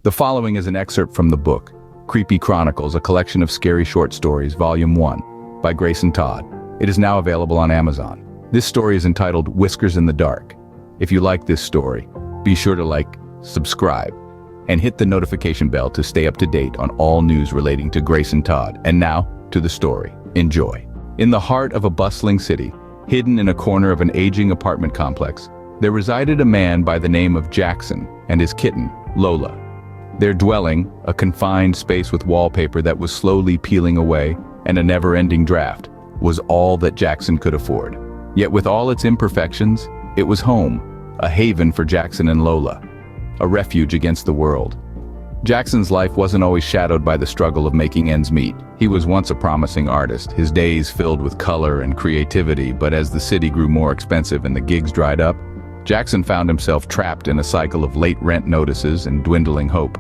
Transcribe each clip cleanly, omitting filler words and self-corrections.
The following is an excerpt from the book, Creepy Chronicles, a collection of scary short stories, Volume 1, by Grayson Todd. It is now available on Amazon. This story is entitled Whiskers in the Dark. If you like this story, be sure to like, subscribe, and hit the notification bell to stay up to date on all news relating to Grayson Todd. And now, to the story. Enjoy. In the heart of a bustling city, hidden in a corner of an aging apartment complex, there resided a man by the name of Jackson and his kitten, Lola. Their dwelling, a confined space with wallpaper that was slowly peeling away and a never-ending draft, was all that Jackson could afford. Yet with all its imperfections, it was home, a haven for Jackson and Lola, a refuge against the world. Jackson's life wasn't always shadowed by the struggle of making ends meet. He was once a promising artist, his days filled with color and creativity, but as the city grew more expensive and the gigs dried up, Jackson found himself trapped in a cycle of late rent notices and dwindling hope.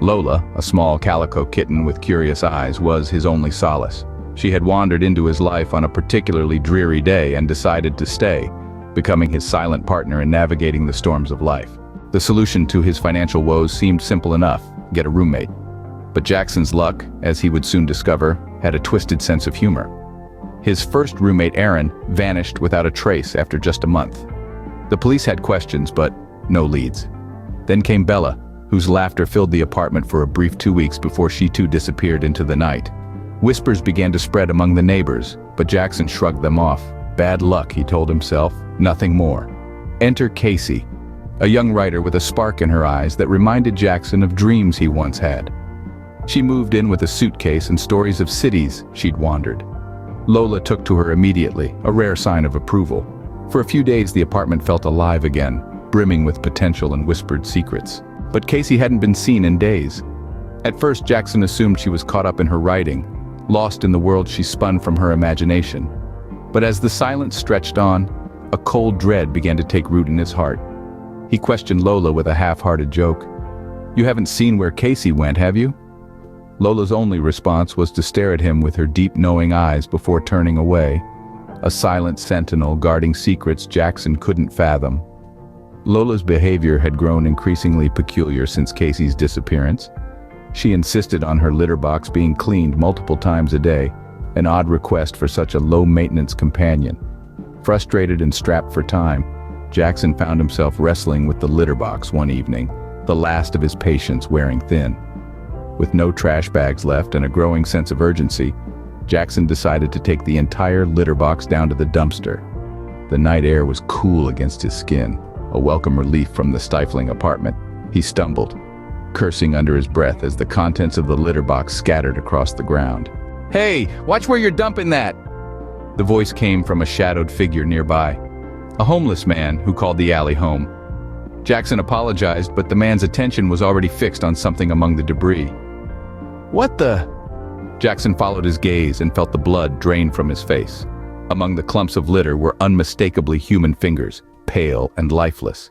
Lola, a small calico kitten with curious eyes, was his only solace. She had wandered into his life on a particularly dreary day and decided to stay, becoming his silent partner in navigating the storms of life. The solution to his financial woes seemed simple enough: get a roommate. But Jackson's luck, as he would soon discover, had a twisted sense of humor. His first roommate, Aaron, vanished without a trace after just a month. The police had questions, but no leads. Then came Bella, whose laughter filled the apartment for a brief 2 weeks before she too disappeared into the night. Whispers began to spread among the neighbors, but Jackson shrugged them off. Bad luck, he told himself, nothing more. Enter Casey, a young writer with a spark in her eyes that reminded Jackson of dreams he once had. She moved in with a suitcase and stories of cities she'd wandered. Lola took to her immediately, a rare sign of approval. For a few days the apartment felt alive again, brimming with potential and whispered secrets. But Casey hadn't been seen in days. At first, Jackson assumed she was caught up in her writing, lost in the world she spun from her imagination. But as the silence stretched on, a cold dread began to take root in his heart. He questioned Lola with a half-hearted joke. "You haven't seen where Casey went, have you?" Lola's only response was to stare at him with her deep, knowing eyes before turning away, a silent sentinel guarding secrets Jackson couldn't fathom. Lola's behavior had grown increasingly peculiar since Casey's disappearance. She insisted on her litter box being cleaned multiple times a day, an odd request for such a low-maintenance companion. Frustrated and strapped for time, Jackson found himself wrestling with the litter box one evening, the last of his patience wearing thin. With no trash bags left and a growing sense of urgency, Jackson decided to take the entire litter box down to the dumpster. The night air was cool against his skin, a welcome relief from the stifling apartment. He stumbled, cursing under his breath as the contents of the litter box scattered across the ground. "Hey, watch where you're dumping that!" The voice came from a shadowed figure nearby, a homeless man who called the alley home. Jackson apologized, but the man's attention was already fixed on something among the debris. "What the?" Jackson followed his gaze and felt the blood drain from his face. Among the clumps of litter were unmistakably human fingers, pale and lifeless.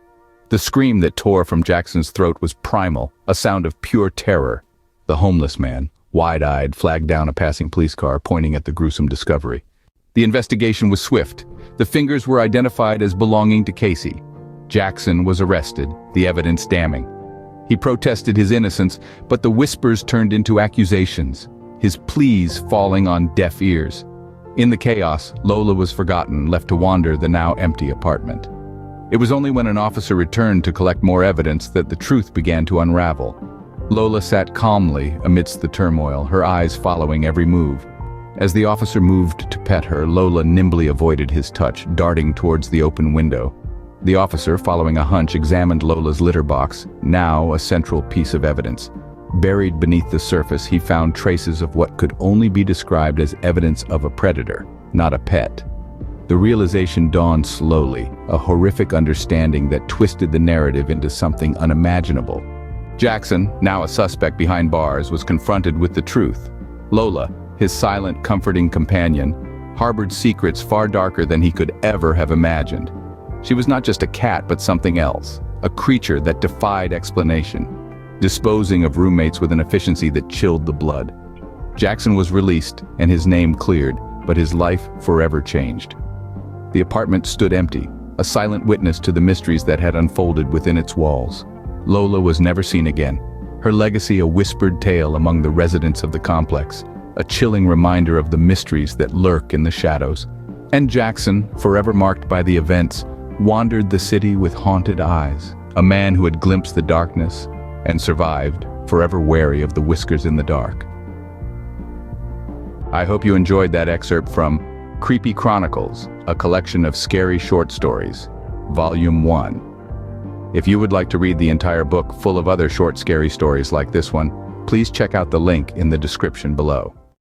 The scream that tore from Jackson's throat was primal, a sound of pure terror. The homeless man, wide-eyed, flagged down a passing police car, pointing at the gruesome discovery. The investigation was swift. The fingers were identified as belonging to Casey. Jackson was arrested, the evidence damning. He protested his innocence, but the whispers turned into accusations, his pleas falling on deaf ears. In the chaos, Lola was forgotten, left to wander the now empty apartment. It was only when an officer returned to collect more evidence that the truth began to unravel. Lola sat calmly amidst the turmoil, her eyes following every move. As the officer moved to pet her, Lola nimbly avoided his touch, darting towards the open window. The officer, following a hunch, examined Lola's litter box, now a central piece of evidence. Buried beneath the surface, he found traces of what could only be described as evidence of a predator, not a pet. The realization dawned slowly, a horrific understanding that twisted the narrative into something unimaginable. Jackson, now a suspect behind bars, was confronted with the truth. Lola, his silent, comforting companion, harbored secrets far darker than he could ever have imagined. She was not just a cat, but something else, a creature that defied explanation, disposing of roommates with an efficiency that chilled the blood. Jackson was released, and his name cleared, but his life forever changed. The apartment stood empty, a silent witness to the mysteries that had unfolded within its walls. Lola was never seen again. her legacy a whispered tale among the residents of the complex, a chilling reminder of the mysteries that lurk in the shadows. And Jackson, forever marked by the events, wandered the city with haunted eyes, a man who had glimpsed the darkness and survived, forever wary of the whiskers in the dark. I hope you enjoyed that excerpt from Creepy Chronicles, a collection of scary short stories, Volume 1. If you would like to read the entire book full of other short scary stories like this one, please check out the link in the description below.